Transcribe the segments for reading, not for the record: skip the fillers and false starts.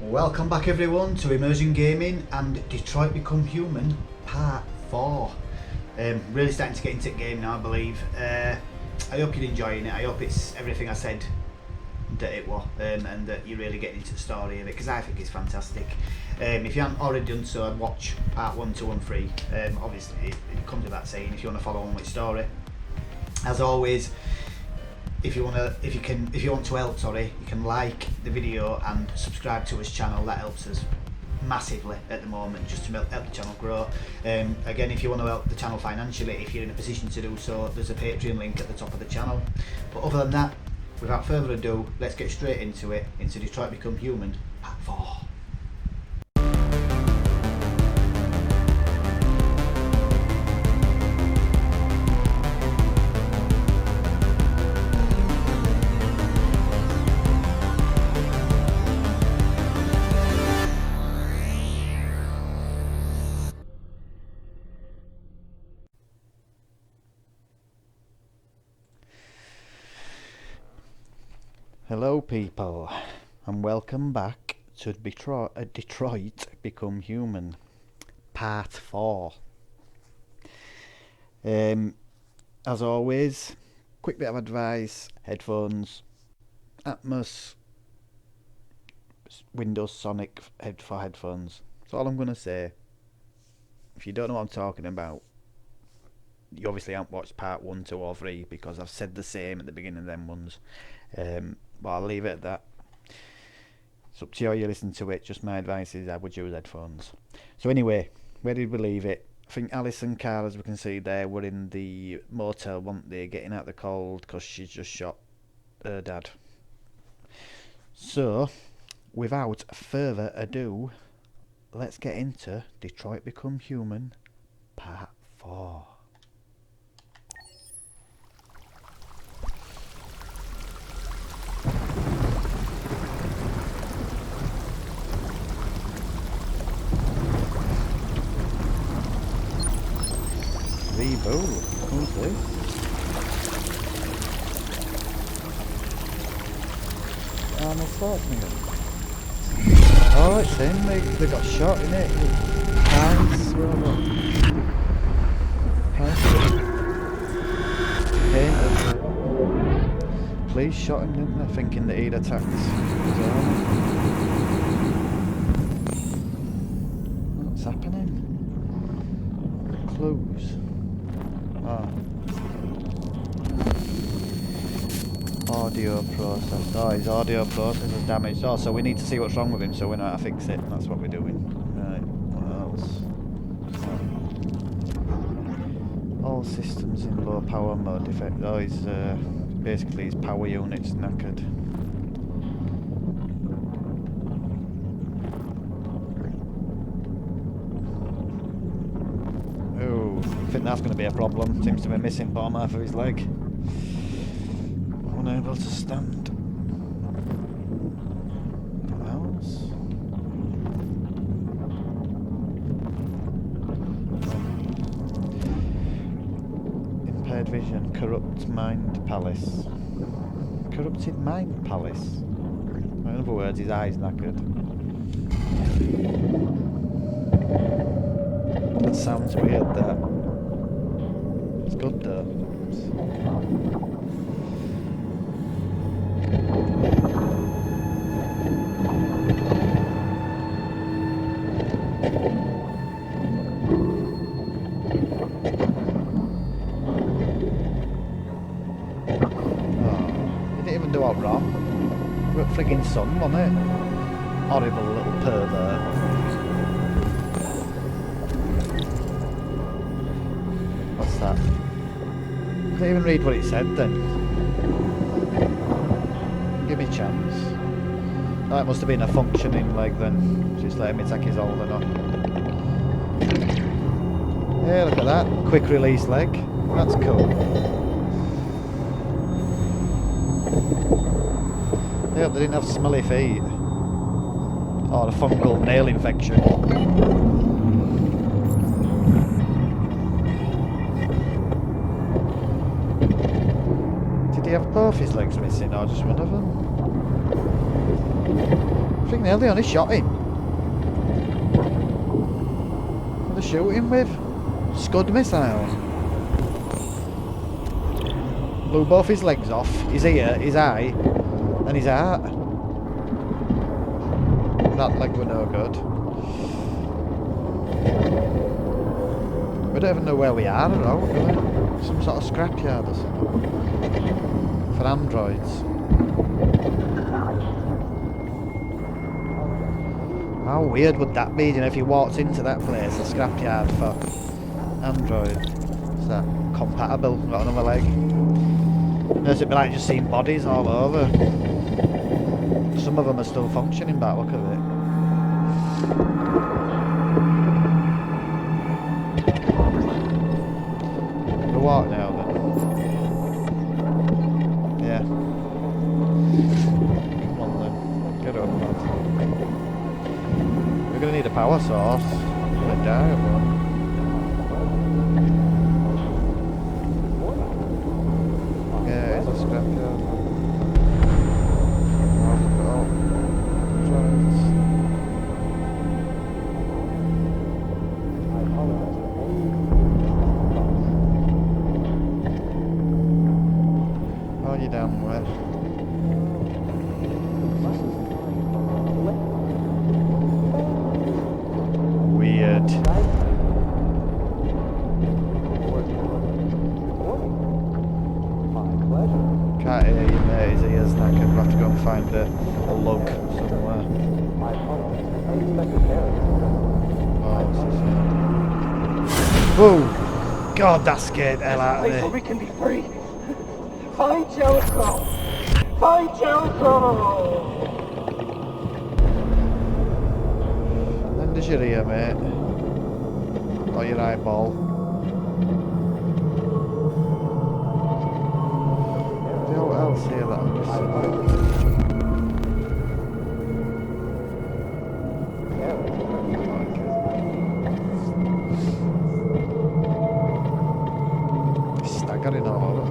Welcome back everyone to Immersion Gaming and Detroit Become Human Part 4. Really starting to get into the game now, I believe. I hope you're enjoying it. I hope it's everything I said that it was, and that you're really getting into the story of it, because I think it's fantastic. If you haven't already done so, I'd watch Part 1, 2 and 3. Obviously it comes with that saying, if you want to follow on with the story. As always, if you want to help, you can like the video and subscribe to his channel. That helps us massively at the moment, just to help the channel grow. Again, if you want to help the channel financially, if you're in a position to do so, there's a Patreon link at the top of the channel. But other than that, without further ado, let's get straight into it, into Detroit Become Human Part 4. Hello people, and welcome back to Detroit Become Human Part 4. As always, quick bit of advice: headphones, Atmos, Windows Sonic for headphones. That's all I'm going to say. If you don't know what I'm talking about, you obviously haven't watched Part 1, 2 or 3, because I've said the same at the beginning of them ones. But I'll leave it at that. It's up to you how you listen to it. Just my advice is I would use headphones. So anyway, where did we leave it? I think Alice and Carl, as we can see there, were in the motel, weren't they, getting out the cold because she's just shot her dad. So, without further ado, let's get into Detroit Become Human Part 4. Reboot? Who's this? Arnold Schwarzenegger. Oh, it's him. They got shot in it. Hands, Police shot him, didn't they? Thinking that he'd attacked his army. What's happening? Clues. Audio process. Oh, his audio process is damaged. Oh, so we need to see what's wrong with him so we know how to fix it. That's what we're doing. Right, what else? All systems in low power mode defect. Oh, he's basically his power unit's knackered. Oh, I think that's going to be a problem. Seems to be missing bottom half of his leg. Unable to stand. What else? Impaired vision. Corrupt mind palace. Corrupted mind palace. In other words, his eyes knackered. That sounds weird, that. It's good though. Do what wrong? We're friggin' son, wasn't it? Horrible little pervert. What's that? Can't even read what it said then. Give me a chance. That must have been a functioning leg then. Just letting me take his hold on. Yeah, look at that. Quick release leg. That's cool. I hope they didn't have smelly feet. Or a fungal nail infection. Did he have both his legs missing or just one of them? think they only shot him. What are they shooting with? Scud missiles. Blew both his legs off, his ear, his eye, and his heart. That leg were no good. We don't even know where we are at all, do we? Some sort of scrapyard or something. For androids. How weird would that be, you know, if you walked into that place, a scrapyard for android? Is that compatible? Got another leg? Or it'd be like just seeing bodies all over. Some of them are still functioning, but look at it. We walk now then. Yeah. Come on then. Get up, lad. We're gonna need a power source. We're gonna die, bro. Yeah, it's a scrapyard. Oh, you down where? Weird. Can't hear you, mate. His ears knackered. We'll have to go and find a lug somewhere. Oh, whoa! God, that scared the hell out of me. We can be free. Find Jericho! Find Jericho! Lend us your ear, mate. Or your eyeball. What else here that I'm missing? Staggering all over.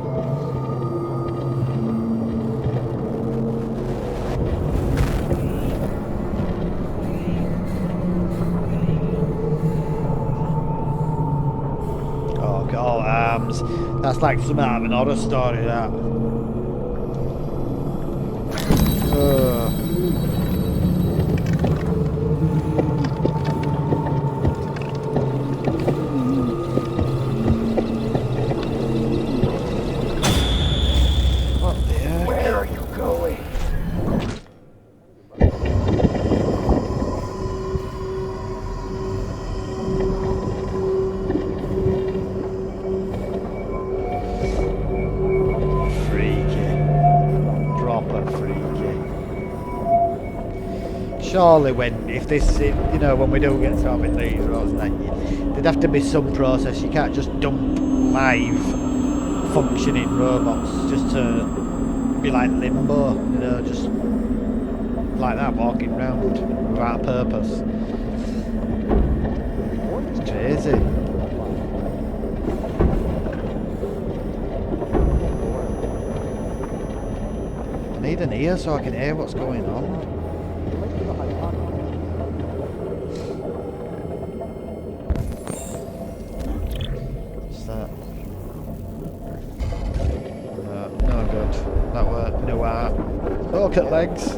Oh god, arms. That's like some out of an horror story, that. What the heck? Where are you going? Surely if this, you know, when we do get started with these roads, there'd have to be some process. You can't just dump live functioning robots just to be like limbo, you know, just like that walking around without a purpose. It's crazy. I need an ear so I can hear what's going on. Look at legs.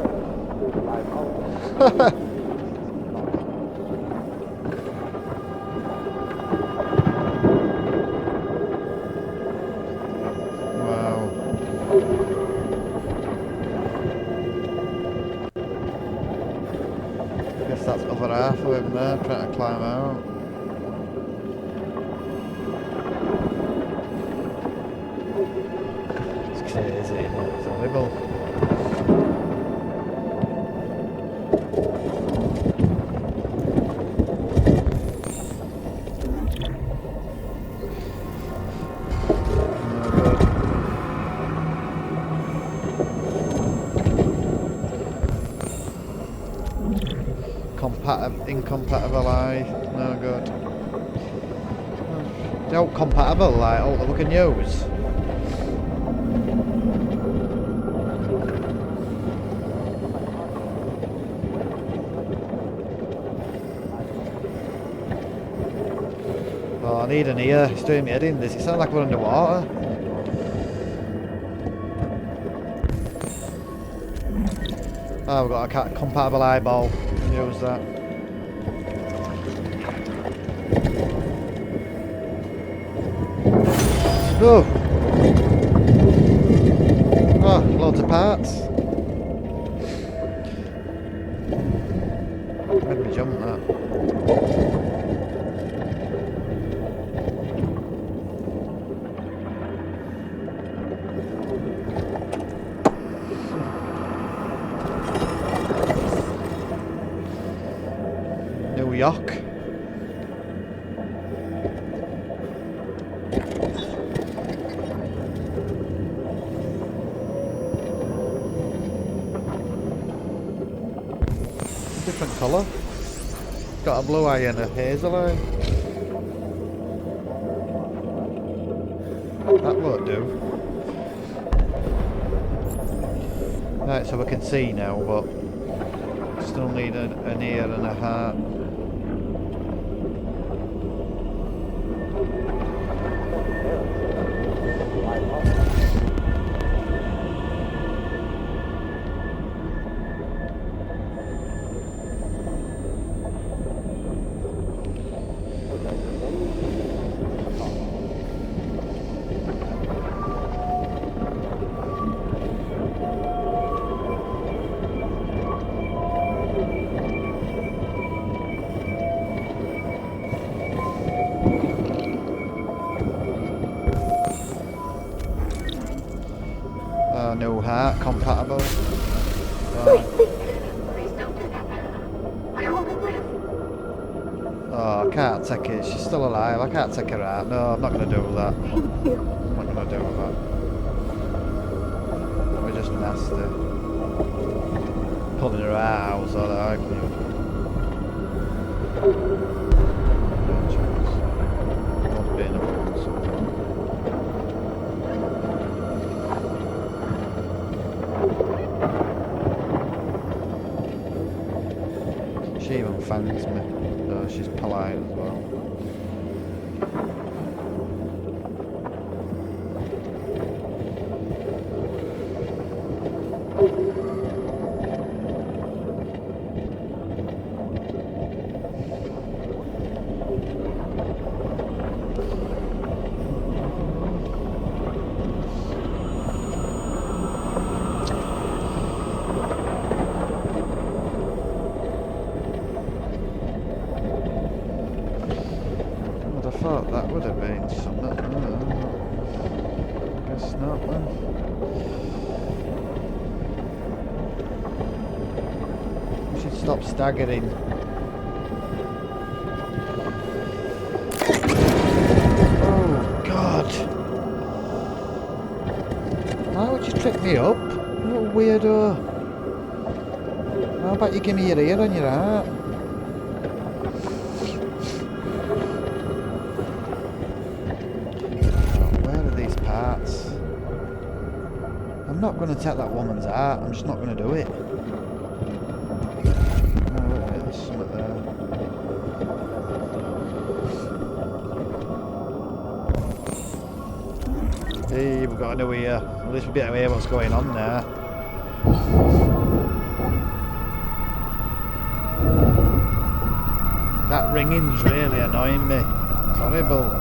Wow. I guess that's over half of him there trying to climb out. It's crazy, isn't it? It's horrible. Incompatible eye, no good. They're all compatible, like all that we can use. Oh, I need an ear. It's doing me head in this. It sounds like we're underwater. Oh, we've got a compatible eyeball. Use that. Oh! Oh, loads of parts. Made me jump that. New York. Different colour. Got a blue eye and a hazel eye. That won't do. Right, so we can see now, but still need an ear and a heart. No heart compatible. Please don't do that. I only live. Oh, I can't take it. She's still alive. I can't take her out. No, I'm not going to do that. Thank you. I'm not going to do that. We're just nasty. Pulling her out so that I can... Not being a boss. She even thanks me, so she's polite as well. I thought that would have been something. No, guess not then. We should stop staggering. Oh God! Why would you trip me up? You little weirdo. How about you give me your ear and your heart? I'm not going to take that woman's heart, I'm just not going to do it. Oh, wait a minute, there's something there. Hey, we've got a new ear. At least we'll be able to hear what's going on there. That ringing's really annoying me. It's horrible.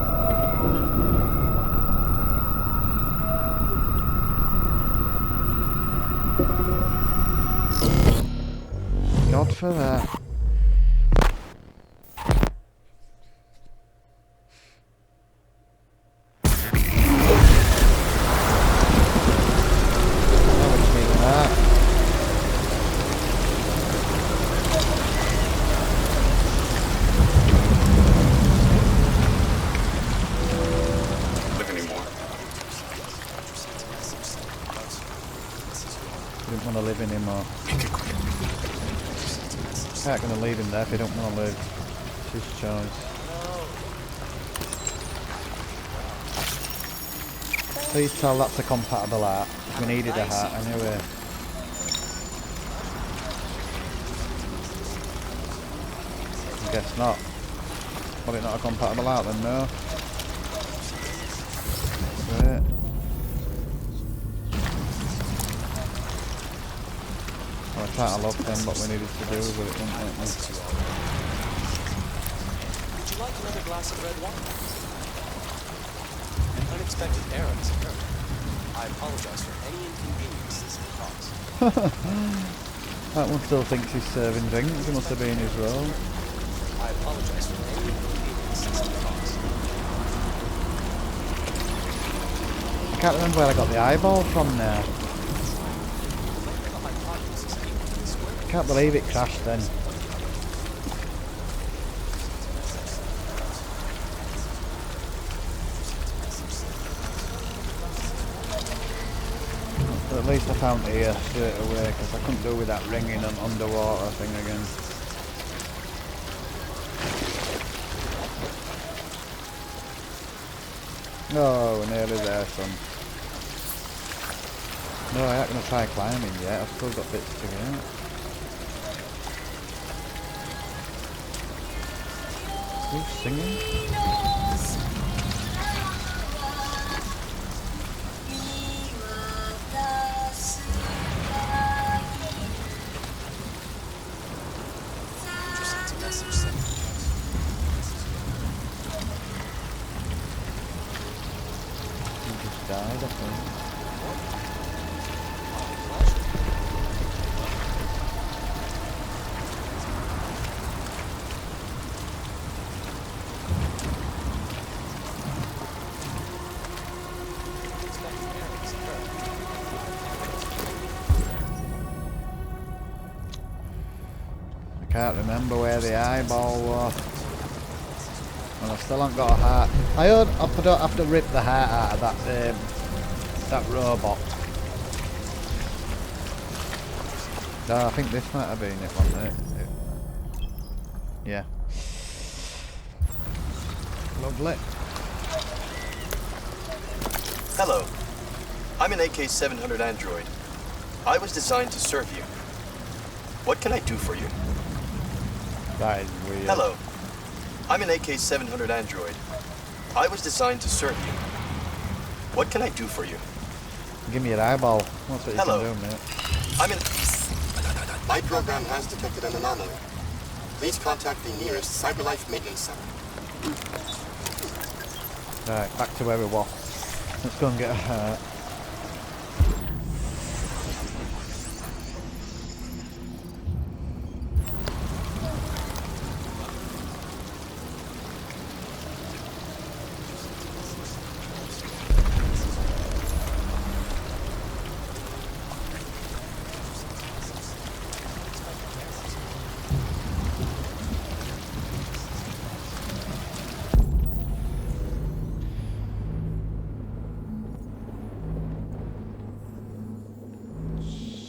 God for that. Didn't want to live anymore. Not going to leave him there if he don't want to live. It's his choice. Please tell that's a compatible heart. We needed a heart anyway. I guess not. Probably not a compatible heart then, no. kind of love them, what we needed to do with it, didn't we? Would you like another glass of red wine? An unexpected error has occurred. I apologize for any inconvenience this may cause. That one still thinks he's serving drinks, it must have been his role. I apologize for any inconvenience this may cause. I can't remember where I got the eyeball from now. I can't believe it crashed then. But at least I found the ear straight away because I couldn't do with that ringing and underwater thing again. Oh, we're nearly there, son. No, I ain't gonna try climbing yet. I've still got bits to get. Who's singing? Just sent a message saying He just died, I think. I can't remember where the eyeball was. And I still haven't got a heart. I don't have to rip the heart out of that robot. No, I think this might have been it, wasn't it? Yeah. Lovely. Hello. I'm an AK-700 android. I was designed to serve you. What can I do for you? That is weird. Hello. I'm an AK-700 android. I was designed to serve you. What can I do for you? Give me an eyeball. That's what you Hello. can do, mate. I'm in... My program has detected an anomaly. Please contact the nearest CyberLife maintenance center. Right, back to where we were. Let's go and get a heart.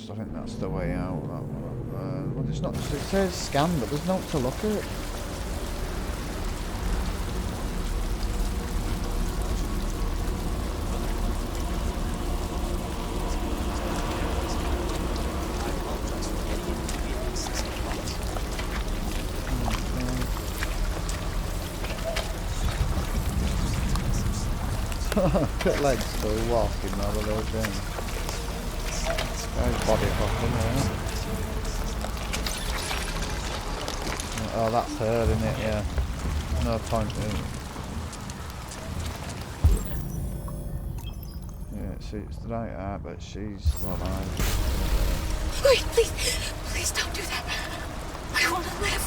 I think that's the way out. That one. Well, it's not. It says scan, but there's not to look at. Cut legs still walking out of those things. Guy's body fucking there. Oh, that's her, isn't it? Yeah. No point in it. Yeah, it suits the right art, but she's still alive. Wait, please, please don't do that. I want to live.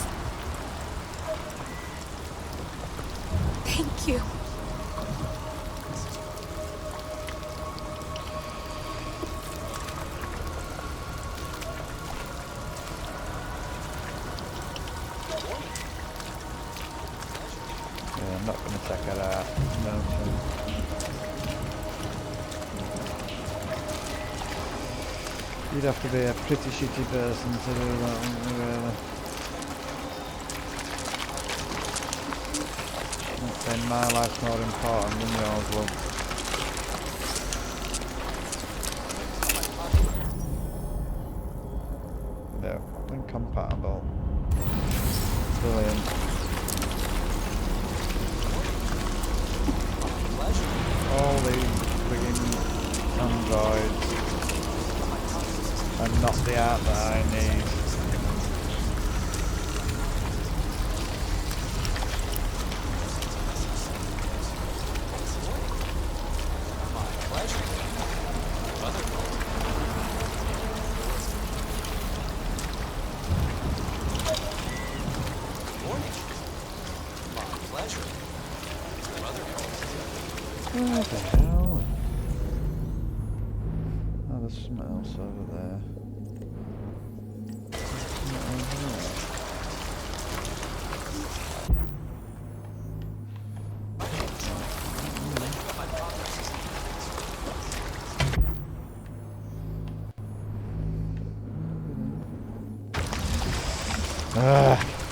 Thank you. Yeah, I'm not going to check her out. No chance. You'd have to be a pretty shitty person to do that, wouldn't you, really? Not saying my life's more important than yours, love. No, incompatible. Brilliant. All these friggin' androids. I and not the art that I need. What the hell? Oh, there's something else over there.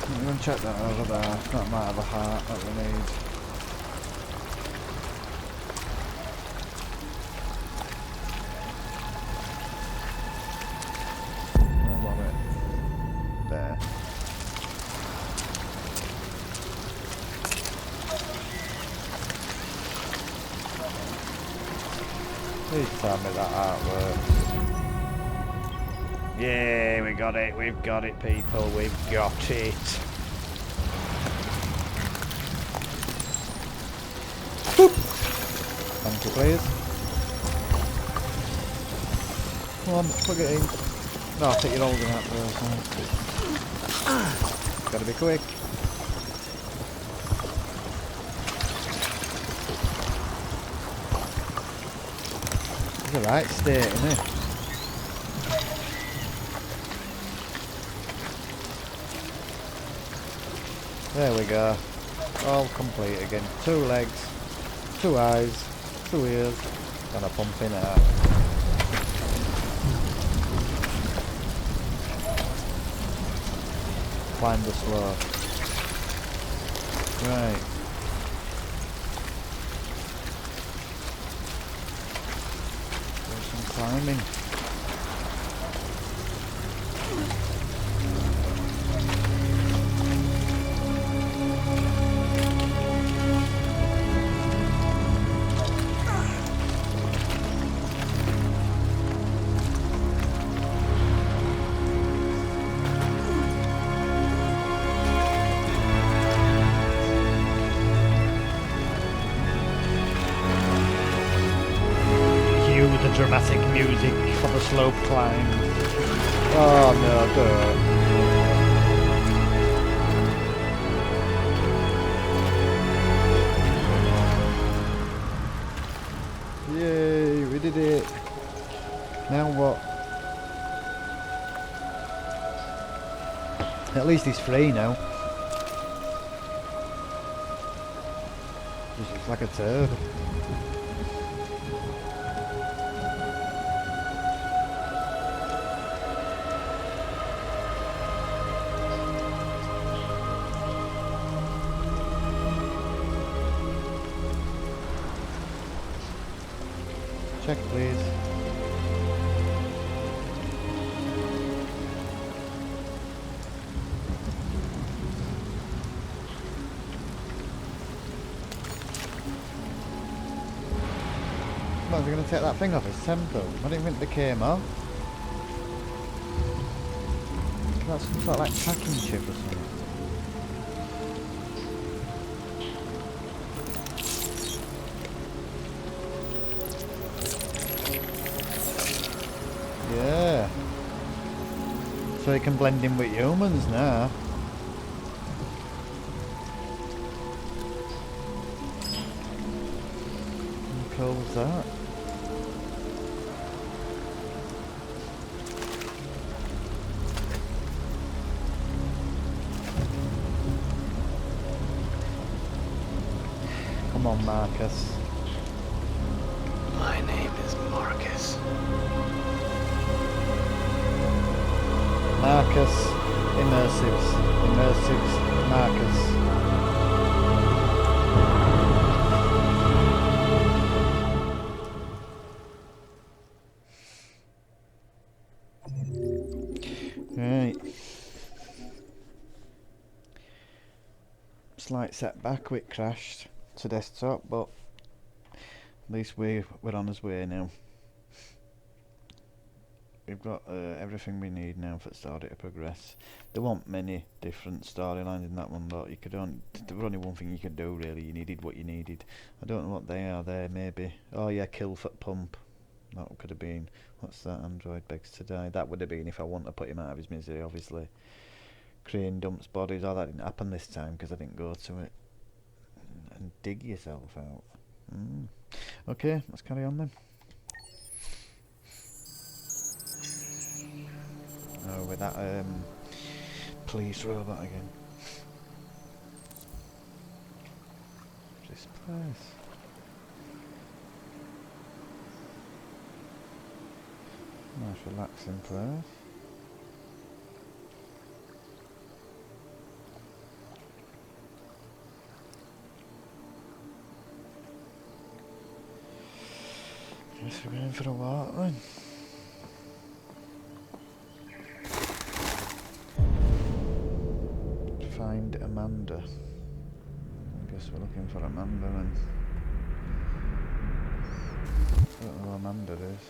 I'm gonna check that over there. That might have a heart that we need. There. Please tell me that artwork. Yeah, we got it, we've got it, people, we've got it. Boop. Thank you, please. Come on, plug it in. No, I think you're holding that first. Gotta be quick. It's the right state, isn't it? There we go. All complete again. 2 legs, 2 eyes, 2 ears, and a pumping heart. Climb the slope. Right. Do some climbing. Dramatic music for the slope climb. Oh no, don't. Yay, we did it. Now what? At least he's free now. Just looks like a turd. Check, please. What, is he going to take that thing off his temple? I didn't think they came off. That's some sort of like tracking chip or something. Yeah. So he can blend in with humans now. How cool is that? Come on, Marcus. My name is Marcus. Marcus, immersives, Marcus. Right. Slight setback, it crashed to desktop, but at least we're on his way now. we've got everything we need now for the story to progress. There weren't many different storylines in that one, but you could only, there was only one thing you could do really. You needed what you needed. I don't know what they are there. Maybe, oh yeah, kill for pump. That could have been. What's that? Android begs to die. That would have been if I want to put him out of his misery. Obviously, Crane dumps bodies. Oh, that didn't happen this time because I didn't go to it. And dig yourself out. Okay, let's carry on then. Oh, with that police robot again. This place. Nice relaxing place. Guess we're going for a walk then. Find Amanda. I guess we're looking for Amanda then. I don't know who Amanda is.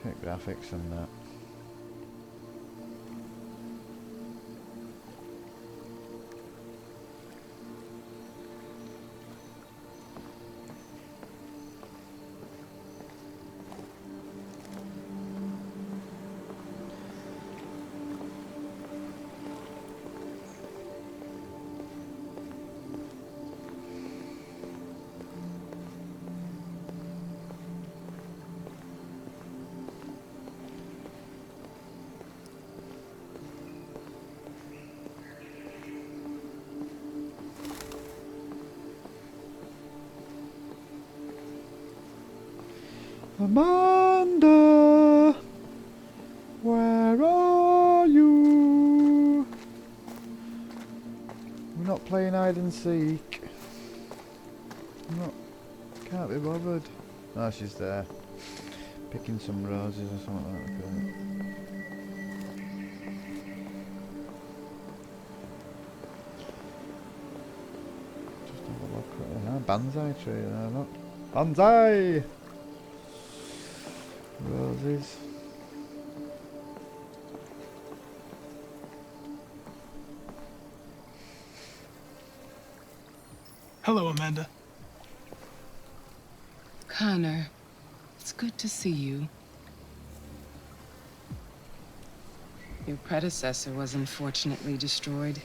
Great graphics and that. Amanda, where are you? We're not playing hide and seek. Can't be bothered. Oh, she's there, picking some roses or something like that. Just have a look at her. Banzai tree there, look. Banzai! Roses. Hello, Amanda. Connor, it's good to see you. Your predecessor was unfortunately destroyed.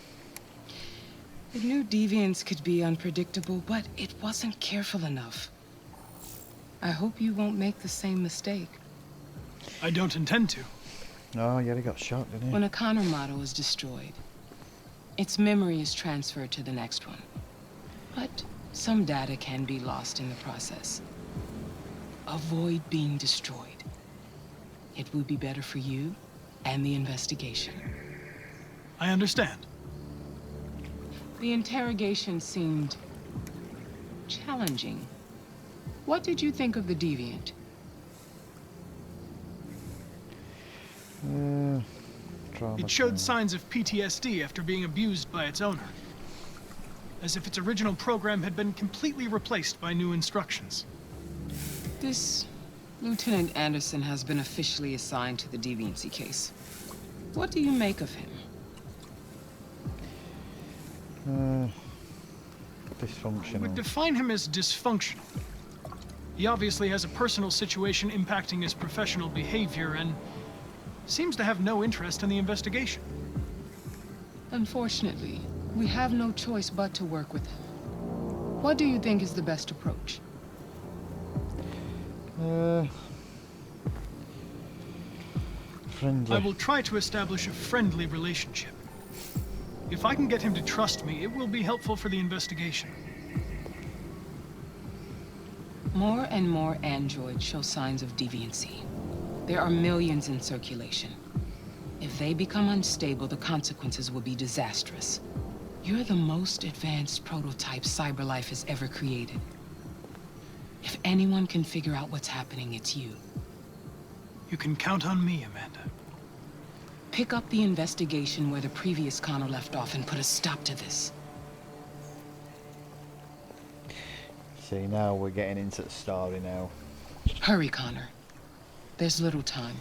It knew deviants could be unpredictable, but it wasn't careful enough. I hope you won't make the same mistake. I don't intend to. Oh, yeah, he got shot, didn't he? When a Connor model is destroyed, its memory is transferred to the next one. But some data can be lost in the process. Avoid being destroyed. It would be better for you and the investigation. I understand. The interrogation seemed challenging. What did you think of the deviant? It showed signs of PTSD after being abused by its owner. As if its original program had been completely replaced by new instructions. This Lieutenant Anderson has been officially assigned to the deviancy case. What do you make of him? Dysfunctional. I would define him as dysfunctional. He obviously has a personal situation impacting his professional behavior and seems to have no interest in the investigation. Unfortunately, we have no choice but to work with him. What do you think is the best approach? Friendly. I will try to establish a friendly relationship. If I can get him to trust me, it will be helpful for the investigation. More and more androids show signs of deviancy. There are millions in circulation. If they become unstable, the consequences will be disastrous. You're the most advanced prototype CyberLife has ever created. If anyone can figure out what's happening, it's you. You can count on me, Amanda. Pick up the investigation where the previous Connor left off and put a stop to this. See, now we're getting into the story now. Hurry, Connor. There's little time.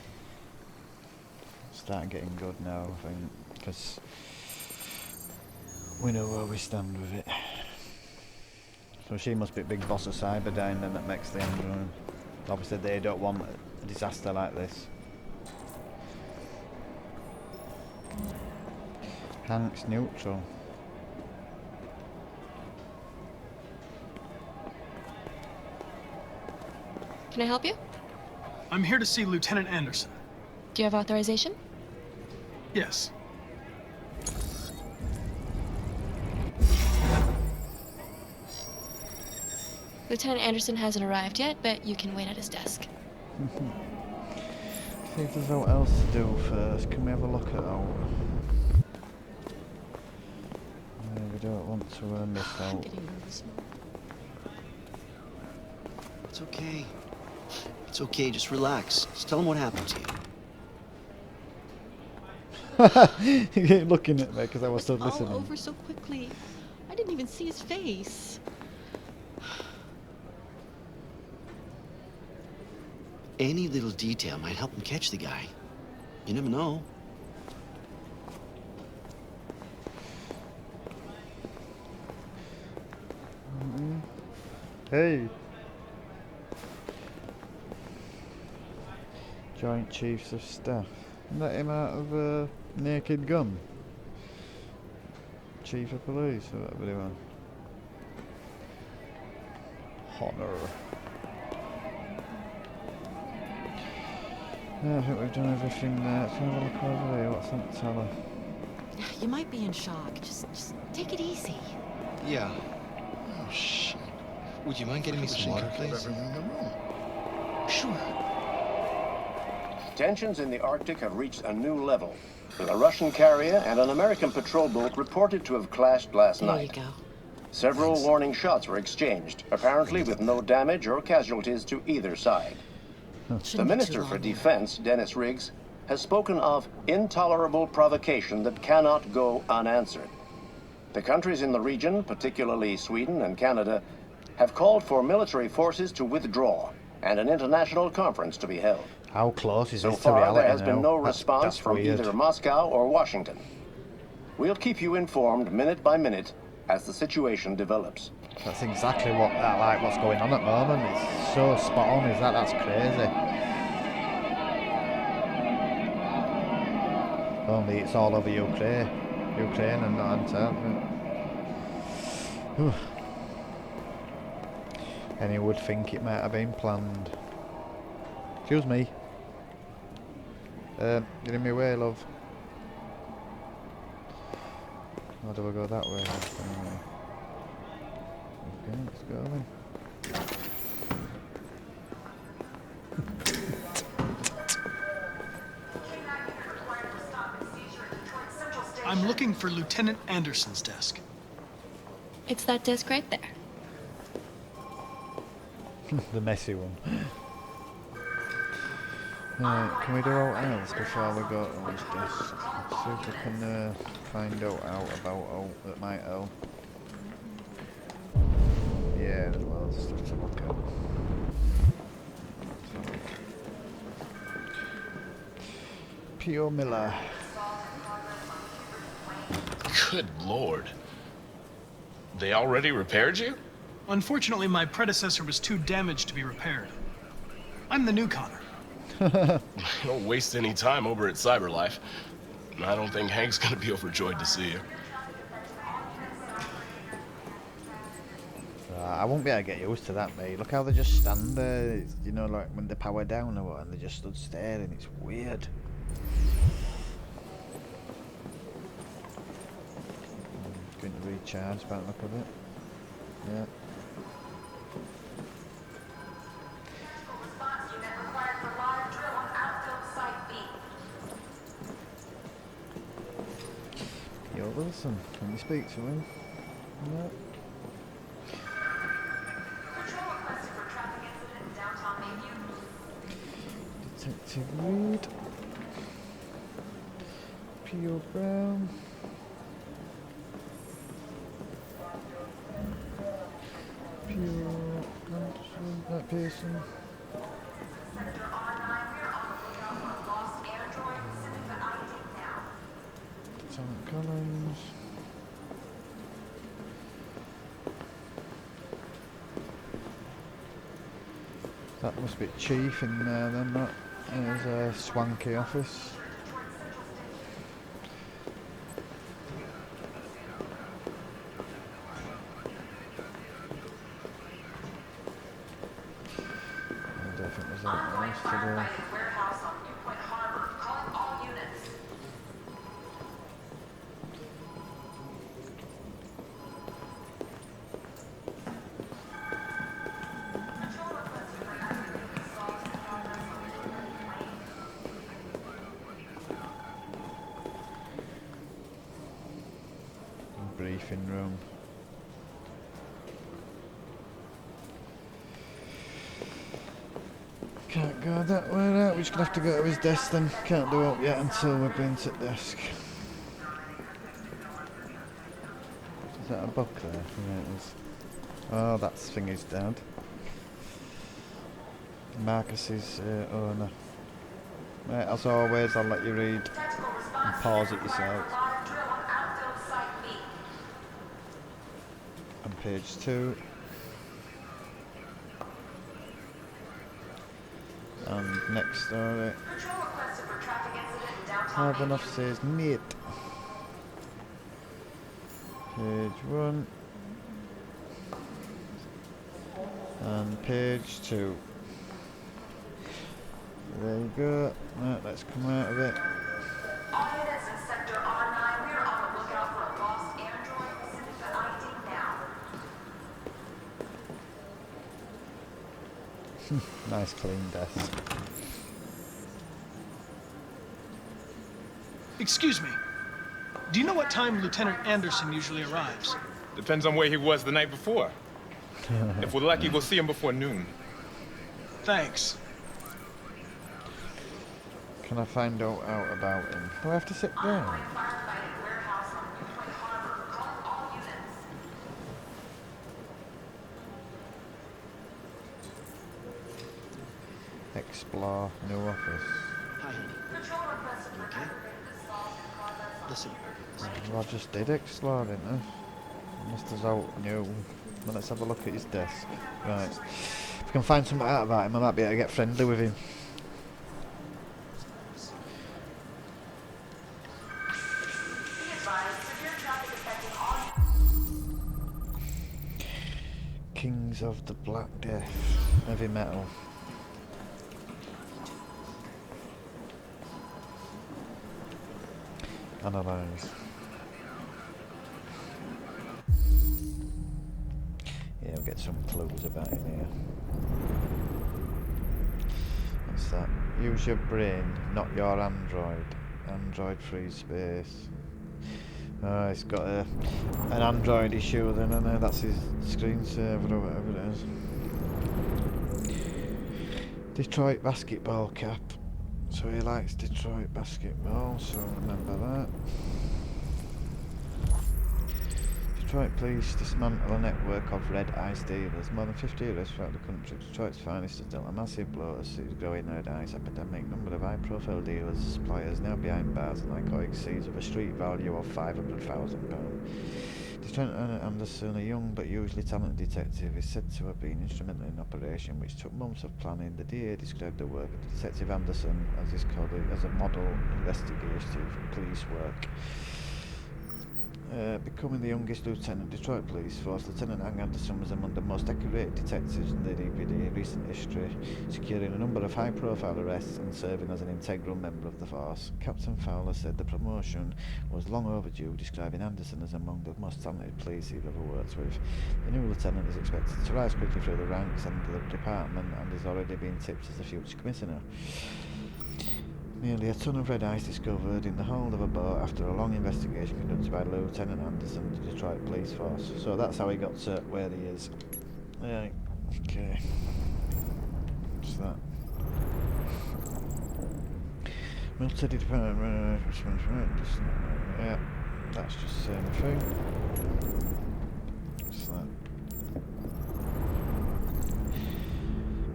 Starting getting good now, I think, because we know where we stand with it. So she must be big boss of Cyberdyne then that makes the android. Obviously they don't want a disaster like this. Hank's neutral. Can I help you? I'm here to see Lieutenant Anderson. Do you have authorization? Yes. Lieutenant Anderson hasn't arrived yet, but you can wait at his desk. See if there's what else to do first. Can we have a look at out? No, we don't want to miss out. I'm getting nervous. It's okay. It's okay, just relax. Just tell him what happened to you. You keep looking at me because I was still listening. All over so quickly. I didn't even see his face. Any little detail might help him catch the guy. You never know. Hey! Joint Chiefs of Staff. Let him out of Naked Gun. Chief of Police or whatever they want. Honor. Yeah, I think we've done everything there. Let's have a look over here. What's that teller? You might be in shock. Just take it easy. Yeah. Oh, shit. Would you mind getting me some water, please? Sure. Tensions in the Arctic have reached a new level, with a Russian carrier and an American patrol boat reported to have clashed last night. There you go. Several warning shots were exchanged, apparently with no damage or casualties to either side. The Minister for Defense, Dennis Riggs, has spoken of intolerable provocation that cannot go unanswered. The countries in the region, particularly Sweden and Canada, have called for military forces to withdraw and an international conference to be held. How close is So this to far, reality there has been now? no response from weird. either Moscow or Washington. We'll keep you informed minute by minute as the situation develops. That's exactly what what's going on at the moment. It's so spot on, is that's crazy. Only it's all over Ukraine and not Antarctica. And you would think it might have been planned. Excuse me. Get in my way, love. Or do I go that way? Okay, let's go then. I'm looking for Lieutenant Anderson's desk. It's that desk right there. The messy one. Right, can we do out else before we go to his desk? Let's see if we can find out about that might help. Yeah, there's loads of stuff to look at. P.O. Miller. Good lord. They already repaired you? Unfortunately, my predecessor was too damaged to be repaired. I'm the new Connor. Don't waste any time over at Cyberlife. I don't think Hank's gonna be overjoyed to see you. I won't be able to get used to that, mate. Look how they just stand there. It's, you know, like when they power down or what, and they just stood staring. It's weird. Going to recharge by the look of it. Yeah. Yo, Wilson, can you speak to him? No. Detective Reed. Pure brown. Pure Anderson, that Pearson. Lieutenant Collins. That must be Chief in there then, that is a swanky office. I don't think there's anything else to do. Briefing room. Can't go that way out, we're just gonna have to go to his desk then. Can't do it yet until we've been to the desk. Is that a book there? Yeah, it is. Oh, that's Thingy's dad. Marcus's owner. Right, as always, I'll let you read and pause it yourself. On page 2. And next story. Harbour officers need. Page 1. And page 2. There you go. Right, let's come out of it. All units in sector R9, we are on the lookout for a lost android. Send it to ID now. Nice clean desk. Excuse me. Do you know what time Lieutenant Anderson usually arrives? Depends on where he was the night before. If we're lucky, we'll see him before noon. Thanks. Can I find out about him? Do I have to sit down? Explore new office. Hi, honey. You okay? Listen. Well, I just did explore, didn't I? Unless there's out new. Well, let's have a look at his desk. Right. If we can find something out about him, I might be able to get friendly with him. Kings of the Black Death. Heavy metal. Analyze. Yeah, we'll get some clues about him here. What's that? Use your brain, not your android. Android free space. Oh, it's got an android issue then, I know that's his screensaver or whatever it is. Detroit basketball cap. So he likes Detroit basketball, so remember that. Detroit police dismantle a network of red ice dealers. More than 50 arrests throughout the country. Detroit's finest has dealt a massive blow to the growing red ice epidemic. Number of high-profile dealers, suppliers now behind bars and narcotic seized with a street value of £500,000. Lieutenant Anderson, a young but hugely talented detective, is said to have been instrumental in an operation which took months of planning. The DA described the work of Detective Anderson, as is called, as a model investigative police work. Becoming the youngest lieutenant of Detroit Police Force, Lieutenant Anderson was among the most decorated detectives in the DPD in recent history, securing a number of high-profile arrests and serving as an integral member of the force. Captain Fowler said the promotion was long overdue, describing Anderson as among the most talented police he'd ever worked with. The new lieutenant is expected to rise quickly through the ranks and the department and is already being tipped as the future commissioner. Nearly a ton of red ice discovered in the hold of a boat after a long investigation conducted by Lieutenant Anderson of the Detroit Police Force. So that's how he got to where he is. Right, okay. What's that? Multi-dependent. Yeah, that's just the same thing. What's that?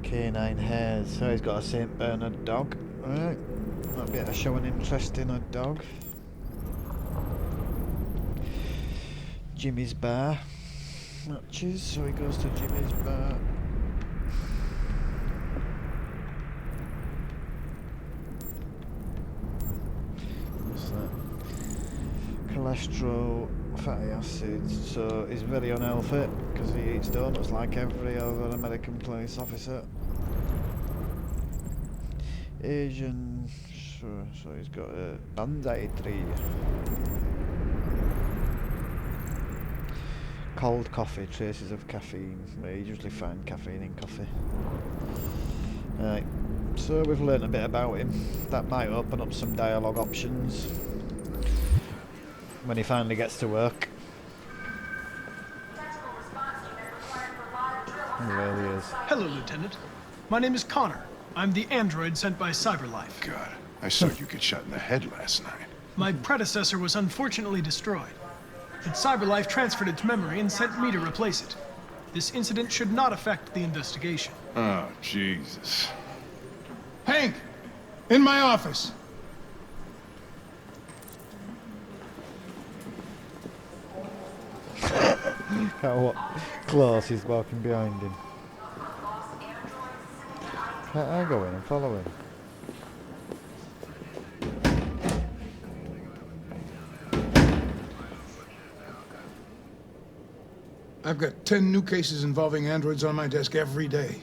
Canine hairs. So he's got a St. Bernard dog. Right. Might be able to show an interest in a dog. Jimmy's bar. Matches. So he goes to Jimmy's bar. What's that? Cholesterol, fatty acids. So he's very unhealthy because he eats donuts like every other American police officer. Asian, so he's got a Bandai tree. Cold coffee, traces of caffeine. We usually find caffeine in coffee. Right, so we've learnt a bit about him. That might open up some dialogue options when he finally gets to work. He really is. Hello, Lieutenant. My name is Connor. I'm the android sent by CyberLife. God, I saw you get shot in the head last night. My predecessor was unfortunately destroyed, but CyberLife transferred its memory and sent me to replace it. This incident should not affect the investigation. Oh, Jesus. Hank! In my office! How close he's walking behind him. I'll go in and follow him. I've got 10 new cases involving androids on my desk every day.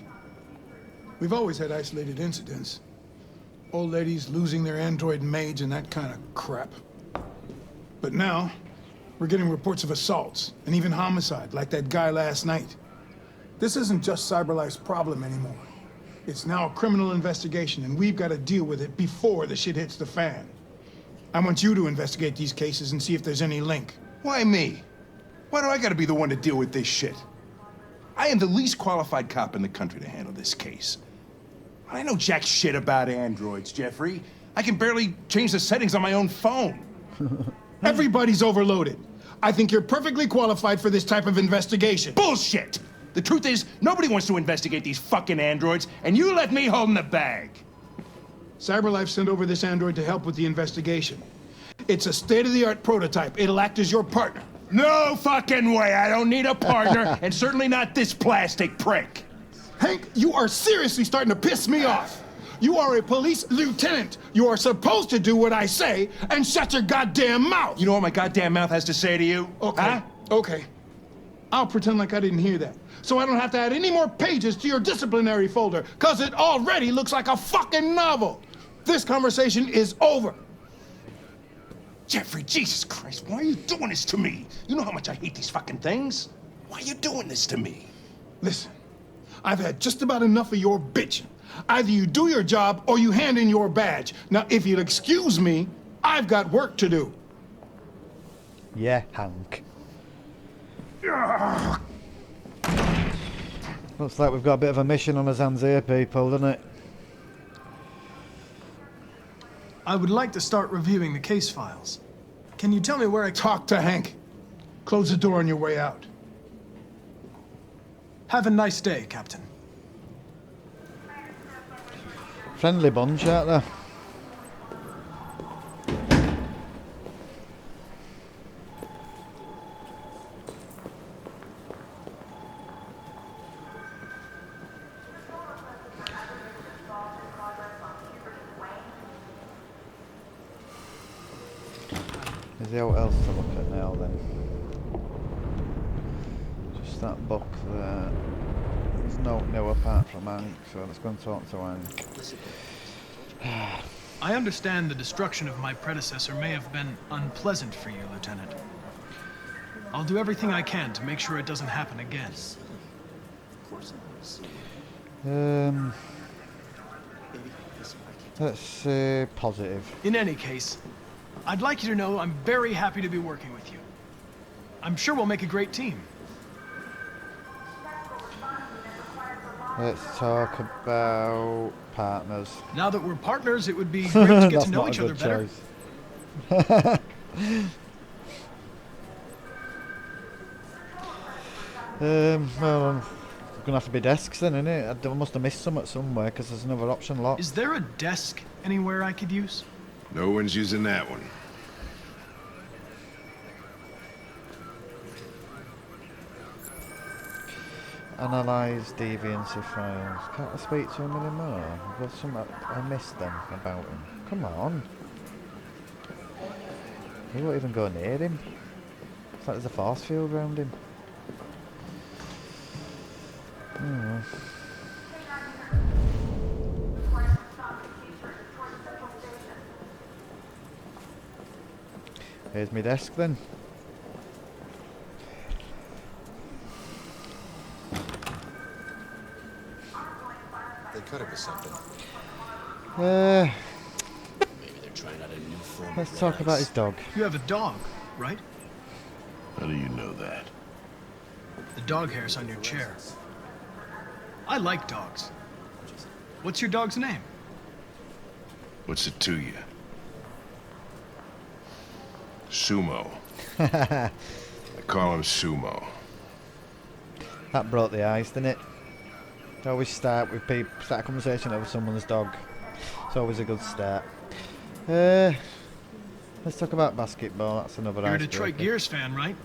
We've always had isolated incidents. Old ladies losing their android maids and that kind of crap. But now, we're getting reports of assaults and even homicide, like that guy last night. This isn't just CyberLife's problem anymore. It's now a criminal investigation, and we've got to deal with it before the shit hits the fan. I want you to investigate these cases and see if there's any link. Why me? Why do I gotta be the one to deal with this shit? I am the least qualified cop in the country to handle this case. I know jack shit about androids, Jeffrey. I can barely change the settings on my own phone. Everybody's overloaded. I think you're perfectly qualified for this type of investigation. Bullshit! The truth is, nobody wants to investigate these fucking androids, and you let me hold in the bag. CyberLife sent over this android to help with the investigation. It's a state-of-the-art prototype. It'll act as your partner. No fucking way! I don't need a partner, and certainly not this plastic prick. Hank, you are seriously starting to piss me off. You are a police lieutenant. You are supposed to do what I say and shut your goddamn mouth. You know what my goddamn mouth has to say to you? Okay, huh? Okay. I'll pretend like I didn't hear that, so I don't have to add any more pages to your disciplinary folder, because it already looks like a fucking novel. This conversation is over. Jeffrey, Jesus Christ, why are you doing this to me? You know how much I hate these fucking things. Why are you doing this to me? Listen, I've had just about enough of your bitching. Either you do your job or you hand in your badge. Now, if you'll excuse me, I've got work to do. Yeah, Hank. Looks like we've got a bit of a mission on our hands here, people, doesn't it? I would like to start reviewing the case files. Can you tell me where I... Talk to Hank. Close the door on your way out. Have a nice day, Captain. Friendly bunch, aren't they? Is there what else to look at now then? Just that book there. There's no apart from Hank, so let's go and talk to Hank. I understand the destruction of my predecessor may have been unpleasant for you, Lieutenant. I'll do everything I can to make sure it doesn't happen again. Let's say positive. In any case, I'd like you to know I'm very happy to be working with you. I'm sure we'll make a great team. Let's talk about partners. Now that we're partners, it would be great to get to know each other better. Well, I'm gonna have to be desks then, innit? I must have missed some at somewhere because there's another option locked. Is there a desk anywhere I could use? No one's using that one. Analyze deviancy files. Can't I speak to him anymore? There's some I missed them about him. Come on. We won't even go near him. It's like there's a force field around him. Oh. Here's my desk then. They could have been something. Maybe they're trying out a new form. Let's talk about his dog. You have a dog, right? How do you know that? The dog hair's on your chair. I like dogs. What's your dog's name? What's it to you? Sumo. I call him Sumo. That broke the ice, didn't it? Always start with people, start a conversation over someone's dog. It's always a good start. Let's talk about basketball. That's another You're a icebreaker. Detroit Gears fan, right?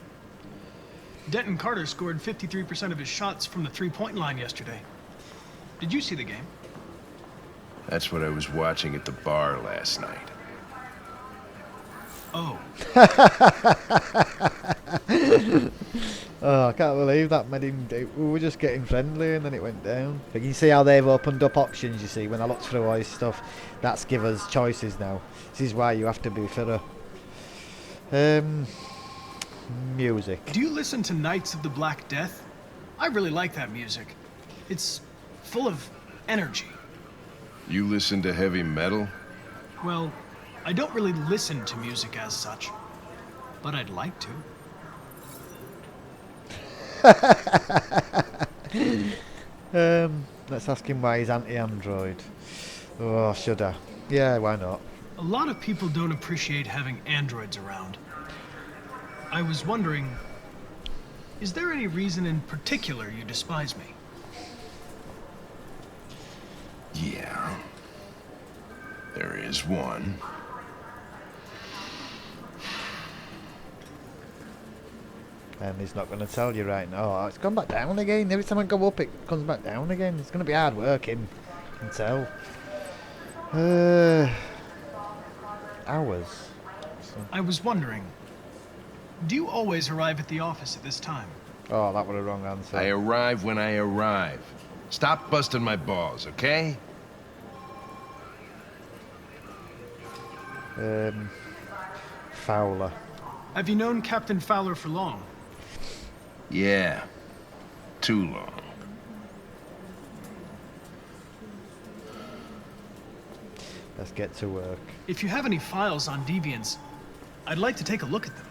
Denton Carter scored 53% of his shots from the three-point line yesterday. Did you see the game? That's what I was watching at the bar last night. Oh. Oh, I can't believe that made him do. We were just getting friendly and then it went down. But you can see how they've opened up options, you see, when I looked through all his stuff. That's give us choices now. This is why you have to be thorough. Music. Do you listen to Knights of the Black Death? I really like that music. It's full of energy. You listen to heavy metal? Well, I don't really listen to music as such, but I'd like to. Let's ask him why he's anti-android. Oh, should I? Yeah, why not? A lot of people don't appreciate having androids around. I was wondering, is there any reason in particular you despise me? Yeah. There is one. And he's not going to tell you right now. Oh, it's gone back down again. Every time I go up, it comes back down again. It's going to be hard working. I can tell. Hours. So. I was wondering, do you always arrive at the office at this time? Oh, that was a wrong answer. I arrive when I arrive. Stop busting my balls, okay? Fowler. Have you known Captain Fowler for long? Yeah. Too long. Let's get to work. If you have any files on deviants, I'd like to take a look at them.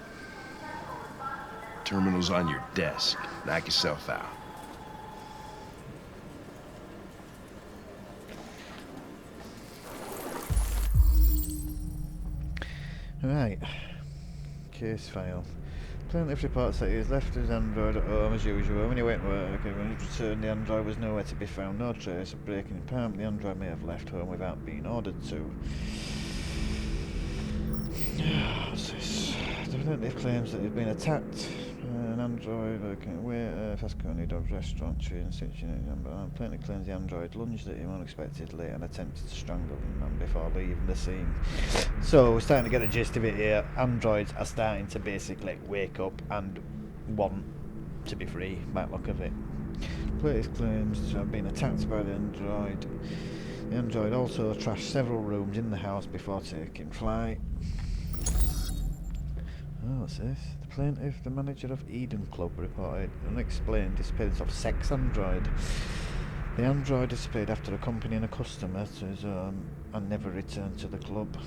Terminal's on your desk. Knock yourself out. Right. Case file. Plaintiff reports that he has left his android at home as usual. When he went to work, when he returned, the android was nowhere to be found. No trace of breaking apart. The android may have left home without being ordered to. What's this? The plaintiff claims that he'd been attacked. An android working away at Fast Company Dog's restaurant, train plaintiff claims the android lunged at him unexpectedly and attempted to strangle the man before leaving the scene. So we're starting to get the gist of it here. Androids are starting to basically wake up and want to be free, by the look of it. Plaintiff claims to have been attacked by the android. The android also trashed several rooms in the house before taking flight. Oh, what's this? The plaintiff, the manager of Eden Club, reported unexplained disappearance of sex android. The android disappeared after accompanying a customer to his home and never returned to the club.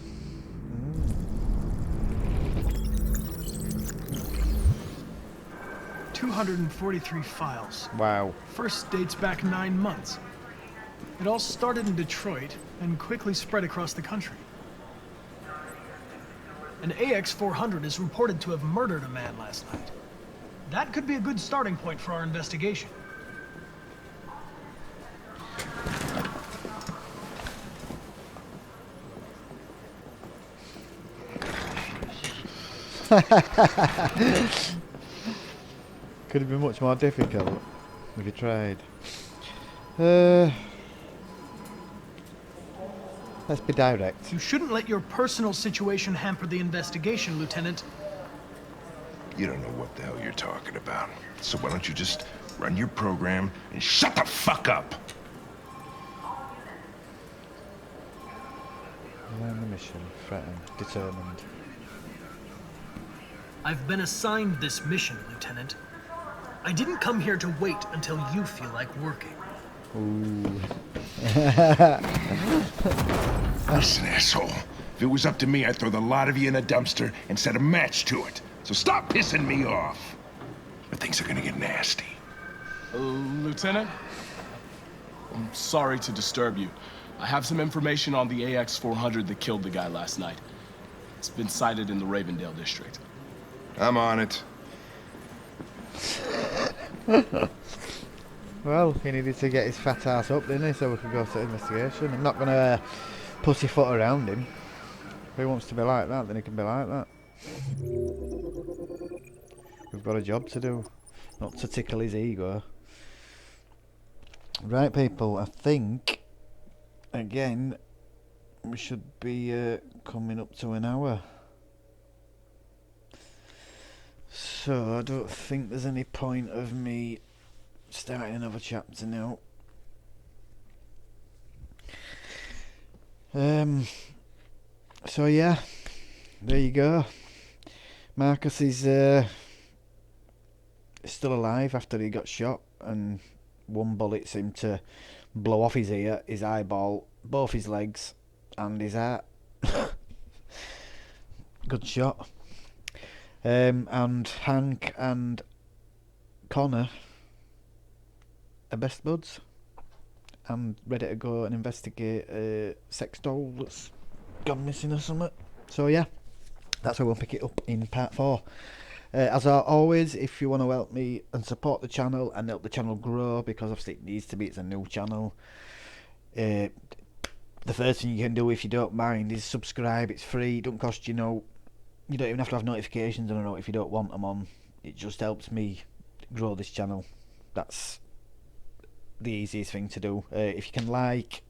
243 files. Wow. First dates back 9 months. It all started in Detroit and quickly spread across the country. An AX-400 is reported to have murdered a man last night. That could be a good starting point for our investigation. Could have been much more difficult if you tried. Let's be direct. You shouldn't let your personal situation hamper the investigation, Lieutenant. You don't know what the hell you're talking about. So why don't you just run your program and shut the fuck up? Learn the mission. Threatened. Determined. I've been assigned this mission, Lieutenant. I didn't come here to wait until you feel like working. Ooh. Listen, asshole. If it was up to me, I'd throw the lot of you in a dumpster and set a match to it. So stop pissing me off. But things are gonna get nasty. Lieutenant? I'm sorry to disturb you. I have some information on the AX-400 that killed the guy last night. It's been sighted in the Ravendale district. I'm on it. Well, he needed to get his fat ass up, didn't he, so we could go to investigation. I'm not gonna pussyfoot around him. If he wants to be like that, then he can be like that. We've got a job to do, not to tickle his ego. Right, people, I think, again, we should be coming up to an hour. So, I don't think there's any point of me starting another chapter now. So yeah, there you go. Marcus is still alive after he got shot, and one bullet seemed to blow off his ear, his eyeball, both his legs, and his heart. Good shot. And Hank and Connor are best buds and ready to go and investigate a sex doll that's gone missing or something. So yeah, that's where we'll pick it up in part 4. As always, if you want to help me and support the channel and help the channel grow, because obviously it needs to be, it's a new channel, the first thing you can do, if you don't mind, is subscribe. It's free, it don't cost you you don't even have to have notifications on it if you don't want them on. It just helps me grow this channel. That's the easiest thing to do. If you can like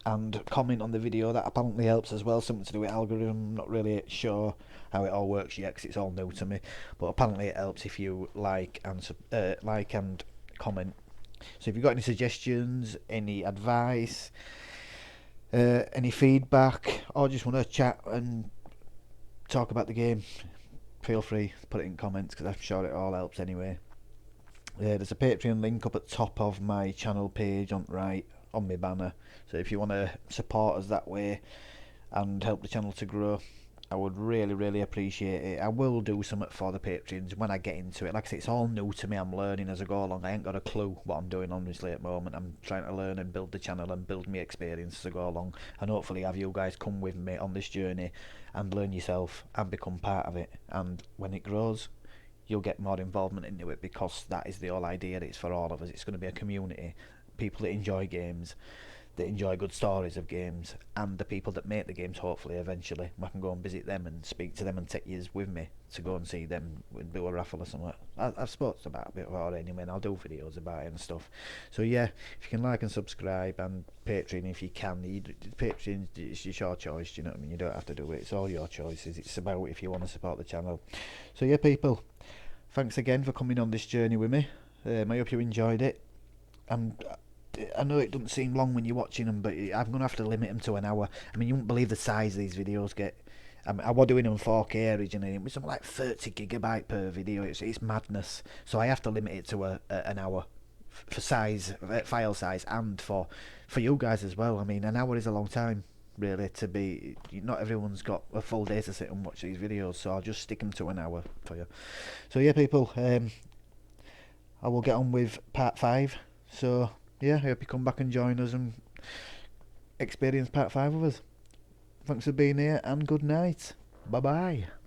and comment on the video, that apparently helps as well. Something to do with algorithm. I'm not really sure how it all works yet because it's all new to me, but apparently it helps if you like and comment. So if you've got any suggestions, any advice, any feedback, or just want to chat and talk about the game, feel free to put it in comments, because I'm sure it all helps anyway. There's a Patreon link up at top of my channel page on right on my banner, so if you want to support us that way and help the channel to grow, I would really appreciate it. I will do something for the Patreons when I get into it. Like I say, it's all new to me. I'm learning as I go along. I ain't got a clue what I'm doing honestly at the moment. I'm trying to learn and build the channel and build my experience as I go along, and hopefully have you guys come with me on this journey and learn yourself and become part of it. And when it grows, you'll get more involvement into it, because that is the whole idea. It's for all of us. It's going to be a community, people that enjoy games, that enjoy good stories of games, and the people that make the games. Hopefully eventually I can go and visit them and speak to them and take yous with me to go and see them and do a raffle or something. I've spoken about it before anyway, and I'll do videos about it and stuff. So yeah, if you can like and subscribe, and Patreon if you can. Patreon, it's your choice, do you know what I mean? You don't have to do it, it's all your choices. It's about if you want to support the channel. So yeah, people, thanks again for coming on this journey with me. I hope you enjoyed it, and I know it doesn't seem long when you're watching them, but I'm going to have to limit them to an hour. I mean, you won't believe the size these videos get. I was doing them 4K originally, it was something like 30 gigabyte per video. It's madness. So I have to limit it to an hour for size, file size, and for you guys as well. I mean, an hour is a long time, really, to be. Not everyone's got a full day to sit and watch these videos, so I'll just stick them to an hour for you. So yeah, people, I will get on with part 5. So yeah, I hope you come back and join us and experience part 5 with us. Thanks for being here and good night. Bye bye.